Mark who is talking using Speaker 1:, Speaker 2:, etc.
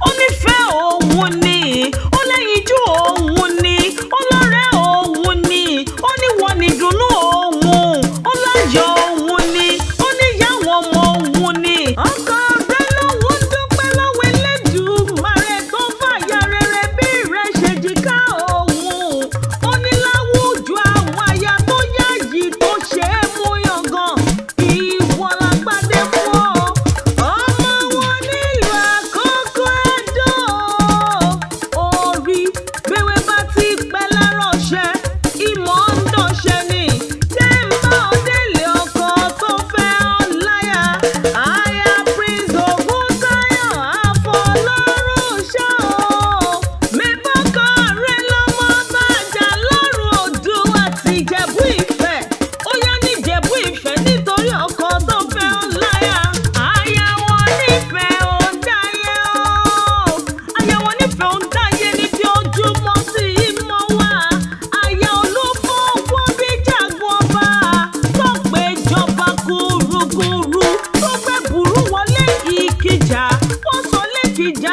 Speaker 1: ó nífẹ̀ẹ́ òun ni, ó lẹ́yinjú òun ni, ó lọ́rẹ́ òun ni, ó níwọ̀n nìdùnnú òun, ó láyọ̀ òun ni, ó níyàwó ọmọ òun ni. ọkọ rẹ lòun dúpẹ́ lọ́wọ́ Elédùmarè tó fàyà rere bí rẹ̀ ṣe jìká òun. ó ní láwùjọ àwọn aya tó yáyì tó ṣe é mú yangàn, ìwọ lágbádé fún ọ. ọmọ wọn nílùú Àkókò Ẹdó. orí gbéwé bá ti pẹ́ láránṣẹ́, ìmọ̀ ń dọ̀ṣẹ́ ni. tẹ́ ń bá ọdẹ́lẹ̀ ọkọ tó fẹ́ ọ láyà. aya Prince Ògúntáyọ̀ Àfọlọ́runṣọ́ o. mẹ́bọ́kọ rẹ lọ́mọ bàjá lọ́rùn Odù àti Ìjẹ̀bú Ifẹ̀. ó yá ní Ìjẹ̀bú Ifẹ̀ nítorí ọkọ tó fẹ́ ọ láyà. aya wọn nífẹ̀ẹ́ ò ń dáyé o. aya wọn nífẹ̀ẹ́ ò ń dáyé ní bí ojúmọ́ sí i mọ́ wá. aya olúfọwọ́ bí jagun ọba tó péjọba kúrúkúrú tó gbé burú wọlé Ìkìjà. wọ́n sọ lẹ́kìjà